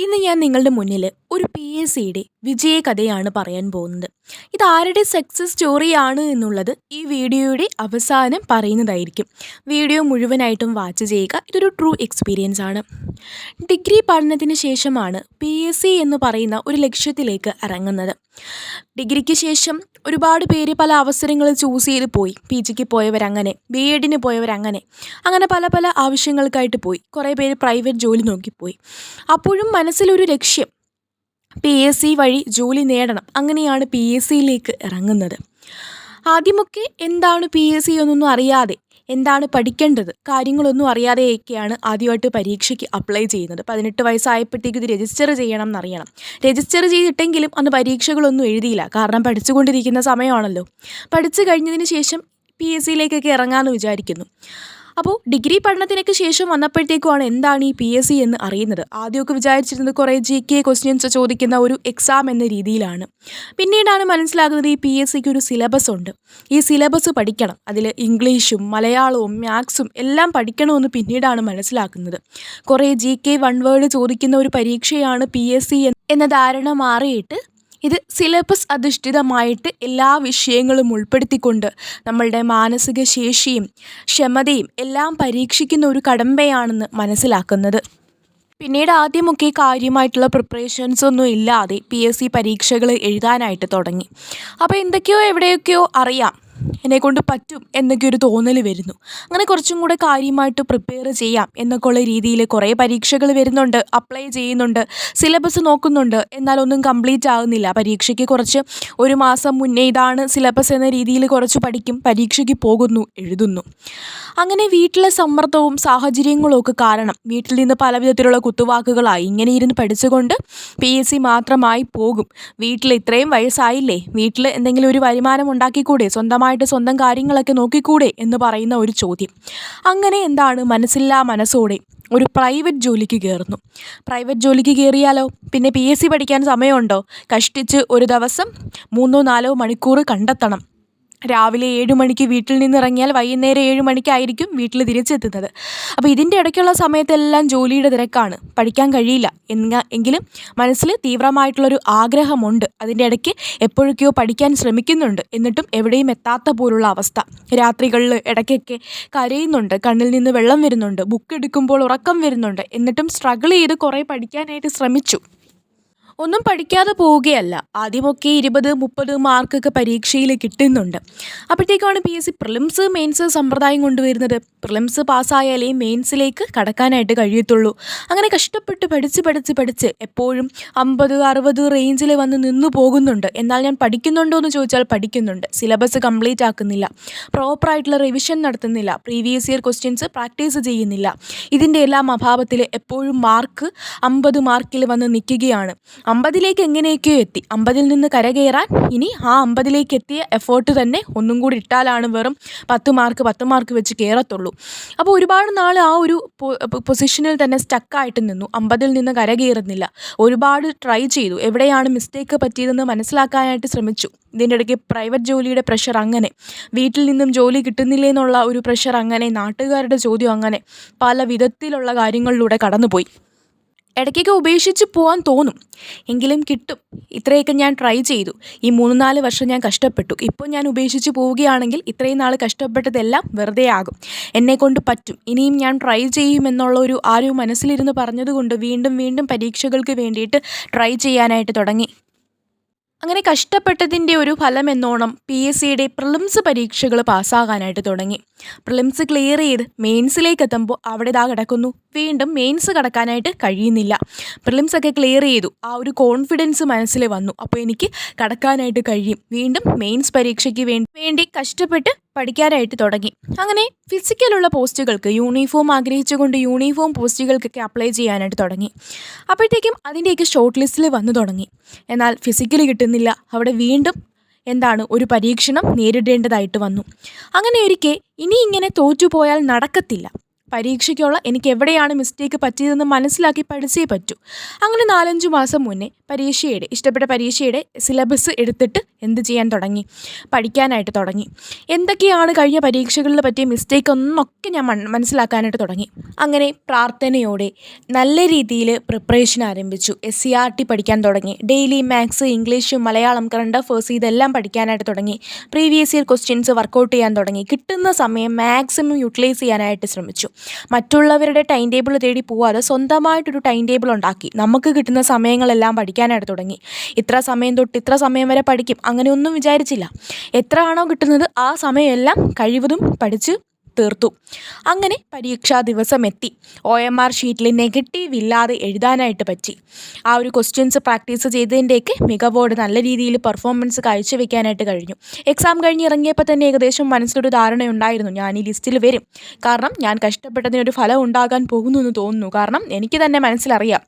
ഇന്ന് ഞാൻ നിങ്ങളുടെ മുന്നിൽ ഒരു PSCയുടെ വിജയകഥയാണ് പറയാൻ പോകുന്നത്. ഇതാരുടെ സക്സസ് സ്റ്റോറിയാണ് എന്നുള്ളത് ഈ വീഡിയോയുടെ അവസാനം പറയുന്നതായിരിക്കും. വീഡിയോ മുഴുവനായിട്ടും വാച്ച് ചെയ്യുക. ഇതൊരു ട്രൂ എക്സ്പീരിയൻസ് ആണ്. ഡിഗ്രി പഠനത്തിന് ശേഷമാണ് PSC എന്ന് പറയുന്ന ഒരു ലക്ഷ്യത്തിലേക്ക് ഇറങ്ങുന്നത്. ഡിഗ്രിക്ക് ശേഷം ഒരുപാട് പേര് പല അവസരങ്ങൾ ചൂസ് ചെയ്ത് പോയി. PGക്ക് പോയവരങ്ങനെ, B.Edന് പോയവരങ്ങനെ, അങ്ങനെ പല പല ആവശ്യങ്ങൾക്കായിട്ട് പോയി. കുറേ പേര് പ്രൈവറ്റ് ജോലി നോക്കിപ്പോയി. അപ്പോഴും മനസ്സിലൊരു ലക്ഷ്യം, PSC വഴി ജോലി നേടണം. അങ്ങനെയാണ് PSCയിലേക്ക് ഇറങ്ങുന്നത്. ആദ്യമൊക്കെ എന്താണ് PSC എന്നൊന്നും അറിയാതെ, എന്താണ് പഠിക്കേണ്ടത്, കാര്യങ്ങളൊന്നും അറിയാതെയൊക്കെയാണ് ആദ്യമായിട്ട് പരീക്ഷയ്ക്ക് അപ്ലൈ ചെയ്യുന്നത്. 18 വയസ്സായപ്പോഴത്തേക്ക് ഇത് രജിസ്റ്റർ ചെയ്യണം എന്നറിയണം. രജിസ്റ്റർ ചെയ്തിട്ടെങ്കിലും അന്ന് പരീക്ഷകളൊന്നും എഴുതിയില്ല. കാരണം പഠിച്ചുകൊണ്ടിരിക്കുന്ന സമയമാണല്ലോ. പഠിച്ചു കഴിഞ്ഞതിന് ശേഷം PSCയിലേക്കൊക്കെ ഇറങ്ങാമെന്ന് വിചാരിക്കുന്നു. അപ്പോൾ ഡിഗ്രി പഠനത്തിനൊക്കെ ശേഷം വന്നപ്പോഴത്തേക്കുമാണ് എന്താണ് ഈ PSC എന്ന് അറിയുന്നത്. ആദ്യമൊക്കെ വിചാരിച്ചിരുന്നത് കുറേ GK ക്വസ്റ്റ്യൻസ് ചോദിക്കുന്ന ഒരു എക്സാം എന്ന രീതിയിലാണ്. പിന്നീടാണ് മനസ്സിലാകുന്നത് ഈ PSCക്ക് ഒരു സിലബസ് ഉണ്ട്. ഈ സിലബസ് പഠിക്കണം. അതിൽ ഇംഗ്ലീഷും മലയാളവും മാത്സും എല്ലാം പഠിക്കണമെന്ന് പിന്നീടാണ് മനസ്സിലാക്കുന്നത്. കുറേ GK വൺ വേർഡ് ചോദിക്കുന്ന ഒരു പരീക്ഷയാണ് PSC എന്ന ധാരണ മാറിയിട്ട് ഇത് സിലബസ് അധിഷ്ഠിതമായിട്ട് എല്ലാ വിഷയങ്ങളും ഉൾപ്പെടുത്തിക്കൊണ്ട് നമ്മളുടെ മാനസിക ശേഷിയും ക്ഷമതയും എല്ലാം പരീക്ഷിക്കുന്ന ഒരു കടമ്പയാണെന്ന് മനസ്സിലാക്കുന്നത്. പിന്നീട് ആദ്യമൊക്കെ കാര്യമായിട്ടുള്ള പ്രിപ്പറേഷൻസ് ഒന്നും ഇല്ലാതെ PSC പരീക്ഷകൾ എഴുതാനായിട്ട് തുടങ്ങി. അപ്പോൾ എന്തൊക്കെയോ എവിടെയൊക്കെയോ അറിയാം, എന്നെക്കൊണ്ട് പറ്റും എന്നൊക്കെ ഒരു തോന്നൽ വരുന്നു. അങ്ങനെ കുറച്ചും കൂടെ കാര്യമായിട്ട് പ്രിപ്പയർ ചെയ്യാം എന്നൊക്കെ ഉള്ള രീതിയിൽ കുറേ പരീക്ഷകൾ വരുന്നുണ്ട്, അപ്ലൈ ചെയ്യുന്നുണ്ട്, സിലബസ് നോക്കുന്നുണ്ട്. എന്നാലൊന്നും കംപ്ലീറ്റ് ആകുന്നില്ല. പരീക്ഷയ്ക്ക് കുറച്ച് ഒരു മാസം മുന്നേ ഇതാണ് സിലബസ് എന്ന രീതിയിൽ കുറച്ച് പഠിക്കും, പരീക്ഷയ്ക്ക് പോകുന്നു, എഴുതുന്നു. അങ്ങനെ വീട്ടിലെ സമ്മർദ്ദവും സാഹചര്യങ്ങളും ഒക്കെ കാരണം വീട്ടിൽ നിന്ന് പല വിധത്തിലുള്ള കുത്തുവാക്കുകളായി. ഇങ്ങനെ ഇരുന്ന് പഠിച്ചുകൊണ്ട് PSC മാത്രമായി പോകും. വീട്ടിൽ ഇത്രയും വയസ്സായില്ലേ, വീട്ടിൽ എന്തെങ്കിലും ഒരു വരുമാനം ഉണ്ടാക്കിക്കൂടെ, സ്വന്തം കാര്യങ്ങളൊക്കെ നോക്കിക്കൂടെ എന്ന് പറയുന്ന ഒരു ചോദ്യം. അങ്ങനെ മനസ്സില്ലാ മനസ്സോടെ ഒരു പ്രൈവറ്റ് ജോലിക്ക് കയറുന്നു. പ്രൈവറ്റ് ജോലിക്ക് കയറിയാലോ, പിന്നെ PSC പഠിക്കാൻ സമയമുണ്ടോ? കഷ്ടിച്ച് ഒരു ദിവസം 3-4 മണിക്കൂർ കണ്ടെത്തണം. രാവിലെ 7 മണിക്ക് വീട്ടിൽ നിന്നിറങ്ങിയാൽ വൈകുന്നേരം 7 മണിക്കായിരിക്കും വീട്ടിൽ തിരിച്ചെത്തുന്നത്. അപ്പോൾ ഇതിൻ്റെ ഇടയ്ക്കുള്ള സമയത്തെല്ലാം ജോലിയുടെ തിരക്കാണ്, പഠിക്കാൻ കഴിയില്ല. എങ്കിലും മനസ്സിൽ തീവ്രമായിട്ടുള്ളൊരു ആഗ്രഹമുണ്ട്. അതിൻ്റെ ഇടയ്ക്ക് എപ്പോഴൊക്കെയോ പഠിക്കാൻ ശ്രമിക്കുന്നുണ്ട്, എന്നിട്ടും എവിടെയും എത്താത്ത പോലുള്ള അവസ്ഥ. രാത്രികളിൽ ഇടയ്ക്കൊക്കെ കരയുന്നുണ്ട്, കണ്ണിൽ നിന്ന് വെള്ളം വരുന്നുണ്ട്, ബുക്ക് എടുക്കുമ്പോൾ ഉറക്കം വരുന്നുണ്ട്. എന്നിട്ടും സ്ട്രഗിൾ ചെയ്ത് കുറേ പഠിക്കാനായിട്ട് ശ്രമിച്ചു. ഒന്നും പഠിക്കാതെ പോവുകയല്ല. ആദ്യമൊക്കെ 20-30 മാർക്കൊക്കെ പരീക്ഷയിൽ കിട്ടുന്നുണ്ട്. അപ്പോഴത്തേക്കാണ് PSC പ്രിലിംസ് മെയിൻസ് സമ്പ്രദായം കൊണ്ടുവരുന്നത്. പ്രിലിംസ് പാസ്സായാലേ മെയിൻസിലേക്ക് കടക്കാനായിട്ട് കഴിയത്തുള്ളൂ. അങ്ങനെ കഷ്ടപ്പെട്ട് പഠിച്ച് എപ്പോഴും 50-60 റേഞ്ചിൽ വന്ന് നിന്നു പോകുന്നുണ്ട്. എന്നാൽ ഞാൻ പഠിക്കുന്നുണ്ടോ എന്ന് ചോദിച്ചാൽ പഠിക്കുന്നുണ്ട്. സിലബസ് കംപ്ലീറ്റ് ആക്കുന്നില്ല, പ്രോപ്പറായിട്ടുള്ള റിവിഷൻ നടത്തുന്നില്ല, പ്രീവിയസ് ഇയർ ക്വസ്റ്റ്യൻസ് പ്രാക്ടീസ് ചെയ്യുന്നില്ല. ഇതിൻ്റെ എല്ലാം അഭാവത്തിൽ എപ്പോഴും മാർക്ക് 50 മാർക്കിൽ വന്ന് നിൽക്കുകയാണ്. 50ലേക്ക് എങ്ങനെയൊക്കെയോ എത്തി. 50ൽ നിന്ന് കരകയറാൻ ഇനി ആ 50ലേക്ക് എത്തിയ എഫേർട്ട് തന്നെ ഒന്നും കൂടി ഇട്ടാലാണ് വെറും 10 മാർക്ക് വെച്ച് കയറത്തുള്ളൂ. അപ്പോൾ ഒരുപാട് നാൾ ആ ഒരു പൊസിഷനിൽ തന്നെ സ്റ്റക്കായിട്ട് നിന്നു. 50ൽ നിന്ന് കരകയറുന്നില്ല. ഒരുപാട് ട്രൈ ചെയ്തു, എവിടെയാണ് മിസ്റ്റേക്ക് പറ്റിയതെന്ന് മനസ്സിലാക്കാനായിട്ട് ശ്രമിച്ചു. ഇതിൻ്റെ ഇടയ്ക്ക് പ്രൈവറ്റ് ജോലിയുടെ പ്രഷർ, അങ്ങനെ വീട്ടിൽ നിന്നും ജോലി കിട്ടുന്നില്ലേ എന്നുള്ള ഒരു പ്രഷർ, അങ്ങനെ നാട്ടുകാരുടെ ചോദ്യം, അങ്ങനെ പല വിധത്തിലുള്ള കാര്യങ്ങളിലൂടെ കടന്നുപോയി. ഇടയ്ക്കൊക്കെ ഉപേക്ഷിച്ച് പോകാൻ തോന്നും, എങ്കിലും കിട്ടും. ഇത്രയൊക്കെ ഞാൻ ട്രൈ ചെയ്തു, ഈ 3-4 വർഷം ഞാൻ കഷ്ടപ്പെട്ടു. ഇപ്പോൾ ഞാൻ ഉപേക്ഷിച്ച് പോവുകയാണെങ്കിൽ ഇത്രയും നാൾ കഷ്ടപ്പെട്ടതെല്ലാം വെറുതെ ആകും. എന്നെക്കൊണ്ട് പറ്റും, ഇനിയും ഞാൻ ട്രൈ ചെയ്യുമെന്നുള്ള ഒരു മനസ്സിലിരുന്ന് പറഞ്ഞതുകൊണ്ട് വീണ്ടും പരീക്ഷകൾക്ക് വേണ്ടിയിട്ട് ട്രൈ ചെയ്യാനായിട്ട് തുടങ്ങി. അങ്ങനെ കഷ്ടപ്പെട്ടതിൻ്റെ ഒരു ഫലം എന്നോണം PSCയുടെ പ്രിലിംസ് പരീക്ഷകൾ പാസ്സാകാനായിട്ട് തുടങ്ങി. പ്രിലിംസ് ക്ലിയർ ചെയ്ത് മെയിൻസിലേക്ക് എത്തുമ്പോൾ അവിടെ കിടക്കുന്നു, വീണ്ടും മെയിൻസ് കടക്കാനായിട്ട് കഴിയുന്നില്ല. പ്രിലിംസൊക്കെ ക്ലിയർ ചെയ്തു, ആ ഒരു കോൺഫിഡൻസ് മനസ്സിൽ വന്നു. അപ്പോൾ എനിക്ക് കടക്കാനായിട്ട് കഴിയും. വീണ്ടും മെയിൻസ് പരീക്ഷയ്ക്ക് വേണ്ടി കഷ്ടപ്പെട്ട് പഠിക്കാനായിട്ട് തുടങ്ങി. അങ്ങനെ ഫിസിക്കലുള്ള പോസ്റ്റുകൾക്ക് യൂണിഫോം ആഗ്രഹിച്ചുകൊണ്ട് യൂണിഫോം പോസ്റ്റുകൾക്കൊക്കെ അപ്ലൈ ചെയ്യാനായിട്ട് തുടങ്ങി. അപ്പോഴത്തേക്കും അതിൻ്റെയൊക്കെ ഷോർട്ട് ലിസ്റ്റിൽ വന്നു തുടങ്ങി. എന്നാൽ ഫിസിക്കൽ കിട്ടുന്നില്ല. അവിടെ വീണ്ടും ഒരു പരീക്ഷണം നേരിടേണ്ടതായിട്ട് വന്നു. അങ്ങനെ ഒരിക്കെ ഇനി ഇങ്ങനെ തോറ്റുപോയാൽ നടക്കത്തില്ല, പരീക്ഷയ്ക്കുള്ള എനിക്ക് എവിടെയാണ് മിസ്റ്റേക്ക് പറ്റിയതെന്ന് മനസ്സിലാക്കി പഠിച്ചേ പറ്റൂ. അങ്ങനെ 4-5 മാസം മുന്നേ ഇഷ്ടപ്പെട്ട പരീക്ഷയുടെ സിലബസ് എടുത്തിട്ട് എന്ത് ചെയ്യാൻ തുടങ്ങി, പഠിക്കാനായിട്ട് തുടങ്ങി. എന്തൊക്കെയാണ് കഴിഞ്ഞ പരീക്ഷകളിൽ പറ്റിയ മിസ്റ്റേക്ക് എന്നൊക്കെ ഞാൻ മനസ്സിലാക്കാനായിട്ട് തുടങ്ങി. അങ്ങനെ പ്രാർത്ഥനയോടെ നല്ല രീതിയിൽ പ്രിപ്പറേഷൻ ആരംഭിച്ചു. SCRT പഠിക്കാൻ തുടങ്ങി. Daily maths, English, Malayalam, current affairs ഇതെല്ലാം പഠിക്കാനായിട്ട് തുടങ്ങി. പ്രീവിയസ് ഇയർ ക്വസ്റ്റ്യൻസ് വർക്കൗട്ട് ചെയ്യാൻ തുടങ്ങി. കിട്ടുന്ന സമയം മാക്സിമം യൂട്ടിലൈസ് ചെയ്യാനായിട്ട് ശ്രമിച്ചു. മറ്റുള്ളവരുടെ ടൈം ടേബിൾ തേടി പോവാതെ സ്വന്തമായിട്ടൊരു ടൈം ടേബിൾ ഉണ്ടാക്കി നമുക്ക് കിട്ടുന്ന സമയങ്ങളെല്ലാം പഠിക്കാനായിട്ട് തുടങ്ങി. ഇത്ര സമയം തൊട്ട് ഇത്ര സമയം വരെ പഠിക്കും അങ്ങനെയൊന്നും വിചാരിച്ചില്ല. എത്ര ആണോ കിട്ടുന്നത് ആ സമയമെല്ലാം കഴിവതും പഠിച്ച് തീർത്തു. അങ്ങനെ പരീക്ഷാ ദിവസം എത്തി. OMR ഷീറ്റിൽ നെഗറ്റീവ് ഇല്ലാതെ എഴുതാനായിട്ട് പറ്റി. ആ ഒരു ക്വസ്റ്റ്യൻസ് പ്രാക്ടീസ് ചെയ്തതിൻ്റെയൊക്കെ മികവോട് നല്ല രീതിയിൽ പെർഫോമൻസ് കാഴ്ചവെക്കാനായിട്ട് കഴിഞ്ഞു. എക്സാം കഴിഞ്ഞ് ഇറങ്ങിയപ്പോൾ തന്നെ ഏകദേശം മനസ്സിലൊരു ധാരണയുണ്ടായിരുന്നു, ഞാൻ ഈ ലിസ്റ്റിൽ വരും. കാരണം ഞാൻ കഷ്ടപ്പെട്ടതിനൊരു ഫലം ഉണ്ടാകാൻ പോകുന്നു എന്ന് തോന്നുന്നു. കാരണം എനിക്ക് തന്നെ മനസ്സിലറിയാം,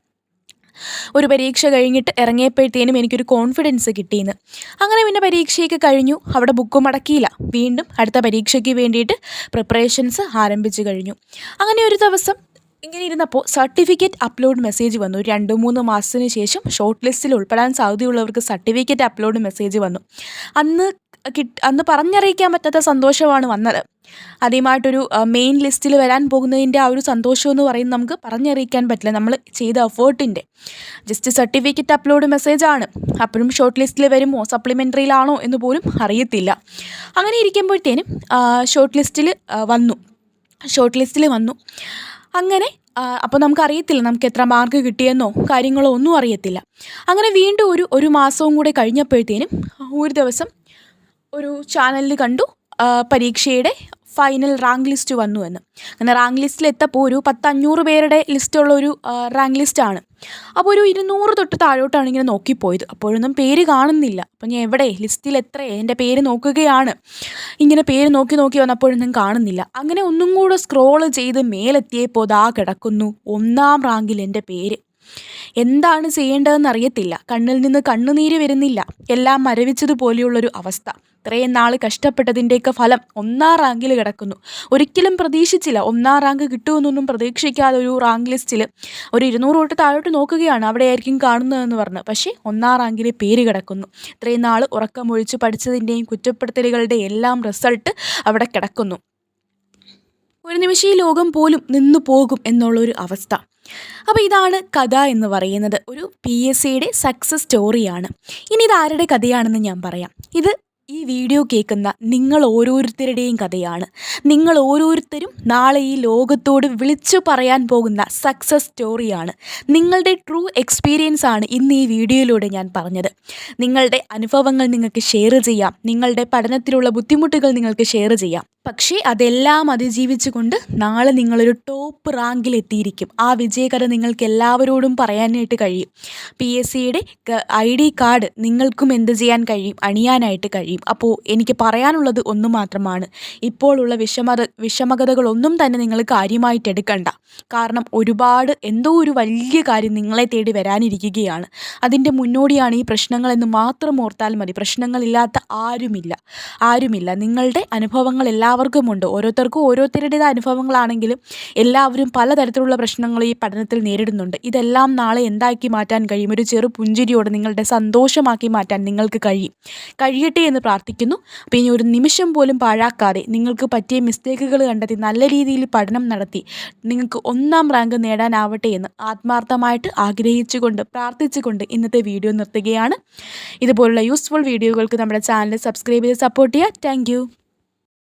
ഒരു പരീക്ഷ കഴിഞ്ഞിട്ട് ഇറങ്ങിയപ്പോഴത്തേനും എനിക്കൊരു കോൺഫിഡൻസ് കിട്ടിയെന്ന്. അങ്ങനെ പിന്നെ പരീക്ഷയൊക്കെ കഴിഞ്ഞു. അവിടെ ബുക്ക് മടക്കിയില്ല. വീണ്ടും അടുത്ത പരീക്ഷയ്ക്ക് വേണ്ടിയിട്ട് പ്രിപ്പറേഷൻസ് ആരംഭിച്ചു കഴിഞ്ഞു. അങ്ങനെ ഒരു ദിവസം ഇങ്ങനെ ഇരുന്നപ്പോൾ സർട്ടിഫിക്കറ്റ് അപ്ലോഡ് മെസ്സേജ് വന്നു. 2-3 മാസത്തിന് ശേഷം ഷോർട്ട് ലിസ്റ്റിൽ ഉൾപ്പെടാൻ സാധ്യതയുള്ളവർക്ക് സർട്ടിഫിക്കറ്റ് അപ്ലോഡ് മെസ്സേജ് വന്നു. അന്ന് പറഞ്ഞറിയിക്കാൻ പറ്റാത്ത സന്തോഷമാണ് വന്നത്. ആദ്യമായിട്ടൊരു മെയിൻ ലിസ്റ്റിൽ വരാൻ പോകുന്നതിൻ്റെ ആ ഒരു സന്തോഷം എന്ന് പറയുന്നത് നമുക്ക് പറഞ്ഞറിയിക്കാൻ പറ്റില്ല. നമ്മൾ ചെയ്ത എഫേർട്ടിൻ്റെ ജസ്റ്റ് സർട്ടിഫിക്കറ്റ് അപ്ലോഡ് മെസ്സേജാണ്. അപ്പോഴും ഷോർട്ട് ലിസ്റ്റിൽ വരുമോ സപ്ലിമെൻ്ററിയിലാണോ എന്ന് പോലും അറിയത്തില്ല. അങ്ങനെ ഇരിക്കുമ്പോഴത്തേനും ഷോർട്ട് ലിസ്റ്റിൽ വന്നു. അങ്ങനെ അപ്പോൾ നമുക്കറിയത്തില്ല നമുക്ക് എത്ര മാർക്ക് കിട്ടിയെന്നോ കാര്യങ്ങളോ ഒന്നും അറിയത്തില്ല. അങ്ങനെ വീണ്ടും ഒരു മാസവും കൂടെ കഴിഞ്ഞപ്പോഴത്തേനും ഒരു ദിവസം ഒരു ചാനലിൽ കണ്ടു പരീക്ഷയുടെ ഫൈനൽ റാങ്ക് ലിസ്റ്റ് വന്നു എന്ന്. അങ്ങനെ റാങ്ക് ലിസ്റ്റിലെത്തപ്പോൾ ഒരു 500 പേരുടെ ലിസ്റ്റുള്ള ഒരു റാങ്ക് ലിസ്റ്റാണ്. അപ്പോൾ ഒരു 200 തൊട്ട് താഴോട്ടാണ് ഇങ്ങനെ നോക്കിപ്പോയത്. അപ്പോഴൊന്നും പേര് കാണുന്നില്ല. അപ്പോൾ ഞാൻ എവിടെ ലിസ്റ്റിൽ എത്രയേ എൻ്റെ പേര് നോക്കുകയാണ്. ഇങ്ങനെ പേര് നോക്കി വന്നപ്പോഴൊന്നും കാണുന്നില്ല. അങ്ങനെ ഒന്നും കൂടെ സ്ക്രോൾ ചെയ്ത് മേലെത്തിയപ്പോൾ ദാ കിടക്കുന്നു 1ാം റാങ്കിൽ എൻ്റെ പേര്. എന്താണ് ചെയ്യേണ്ടതെന്ന് അറിയത്തില്ല. കണ്ണിൽ നിന്ന് കണ്ണുനീര് വരുന്നില്ല. എല്ലാം മരവിച്ചതുപോലെയുള്ളൊരു അവസ്ഥ. ഇത്രയും നാൾ കഷ്ടപ്പെട്ടതിൻ്റെയൊക്കെ ഫലം 1ാം റാങ്കിൽ കിടക്കുന്നു. ഒരിക്കലും പ്രതീക്ഷിച്ചില്ല 1ാം റാങ്ക് കിട്ടുമെന്നൊന്നും പ്രതീക്ഷിക്കാതെ ഒരു റാങ്ക് ലിസ്റ്റിൽ ഒരു 200 തൊട്ട് താഴോട്ട് നോക്കുകയാണ്, അവിടെ ആയിരിക്കും കാണുന്നതെന്ന് പറഞ്ഞ്. പക്ഷേ 1ാം റാങ്കിൽ പേര് കിടക്കുന്നു. ഇത്രയും നാൾ ഉറക്കമൊഴിച്ച് പഠിച്ചതിൻ്റെയും കുറ്റപ്പെടുത്തലുകളുടെ എല്ലാം റിസൾട്ട് അവിടെ കിടക്കുന്നു. ഒരു നിമിഷം ഈ ലോകം പോലും നിന്നു പോകും എന്നുള്ളൊരു അവസ്ഥ. അപ്പോൾ ഇതാണ് കഥ എന്ന് പറയുന്നത്. ഒരു PSCയുടെ സക്സസ് സ്റ്റോറിയാണ്. ഇനി ഇത് ആരുടെ കഥയാണെന്ന് ഞാൻ പറയാം. ഇത് ഈ വീഡിയോ കേൾക്കുന്ന നിങ്ങൾ ഓരോരുത്തരുടെയും കഥയാണ്. നിങ്ങൾ ഓരോരുത്തരും നാളെ ഈ ലോകത്തോട് വിളിച്ചു പറയാൻ പോകുന്ന സക്സസ് സ്റ്റോറിയാണ്. നിങ്ങളുടെ ട്രൂ എക്സ്പീരിയൻസ് ആണ് ഇന്ന് ഈ വീഡിയോയിലൂടെ ഞാൻ പറഞ്ഞത്. നിങ്ങളുടെ അനുഭവങ്ങൾ നിങ്ങൾക്ക് ഷെയർ ചെയ്യാം. നിങ്ങളുടെ പഠനത്തിലുള്ള ബുദ്ധിമുട്ടുകൾ നിങ്ങൾക്ക് ഷെയർ ചെയ്യാം. പക്ഷേ അതെല്ലാം അതിജീവിച്ചുകൊണ്ട് നാളെ നിങ്ങളൊരു ടോപ്പ് റാങ്കിൽ എത്തിയിരിക്കും. ആ വിജയകഥ നിങ്ങൾക്ക് എല്ലാവരോടും പറയാനായിട്ട് കഴിയും. PSCയുടെ ID കാർഡ് നിങ്ങൾക്കും എന്ത് ചെയ്യാൻ കഴിയും, അണിയാനായിട്ട് കഴിയും. അപ്പോൾ എനിക്ക് പറയാനുള്ളത് ഒന്ന് മാത്രമാണ്. ഇപ്പോഴുള്ള വിഷമകഥകളൊന്നും തന്നെ നിങ്ങൾ കാര്യമായിട്ട് എടുക്കണ്ട. കാരണം എന്തോ ഒരു വലിയ കാര്യം നിങ്ങളെ തേടി വരാനിരിക്കുകയാണ്. അതിൻ്റെ മുന്നോടിയാണ് ഈ പ്രശ്നങ്ങളെന്ന് മാത്രം ഓർത്താൽ മതി. പ്രശ്നങ്ങളില്ലാത്ത ആരുമില്ല. നിങ്ങളുടെ അനുഭവങ്ങൾ എല്ലാവർക്കുമുണ്ട്. ഓരോരുത്തർക്കും ഓരോരുത്തരുടേതായ അനുഭവങ്ങളാണെങ്കിലും എല്ലാവരും പലതരത്തിലുള്ള പ്രശ്നങ്ങൾ ഈ പഠനത്തിൽ നേരിടുന്നുണ്ട്. ഇതെല്ലാം നാളെ എന്താക്കി മാറ്റാൻ കഴിയും? ഒരു ചെറു പുഞ്ചിരിയോടെ നിങ്ങളുടെ സന്തോഷമാക്കി മാറ്റാൻ നിങ്ങൾക്ക് കഴിയട്ടെ എന്ന് പ്രാർത്ഥിക്കുന്നു. അപ്പോൾ ഇനി ഒരു നിമിഷം പോലും പാഴാക്കാതെ നിങ്ങൾക്ക് പറ്റിയ മിസ്റ്റേക്കുകൾ കണ്ടെത്തി നല്ല രീതിയിൽ പഠനം നടത്തി നിങ്ങൾക്ക് 1ാം റാങ്ക് നേടാനാവട്ടെ എന്ന് ആത്മാർത്ഥമായിട്ട് ആഗ്രഹിച്ചുകൊണ്ട് പ്രാർത്ഥിച്ചുകൊണ്ട് ഇന്നത്തെ വീഡിയോ നിർത്തുകയാണ്. ഇതുപോലുള്ള യൂസ്ഫുൾ വീഡിയോകൾക്ക് നമ്മുടെ ചാനൽ സബ്സ്ക്രൈബ് ചെയ്ത് സപ്പോർട്ട് ചെയ്യുക. താങ്ക്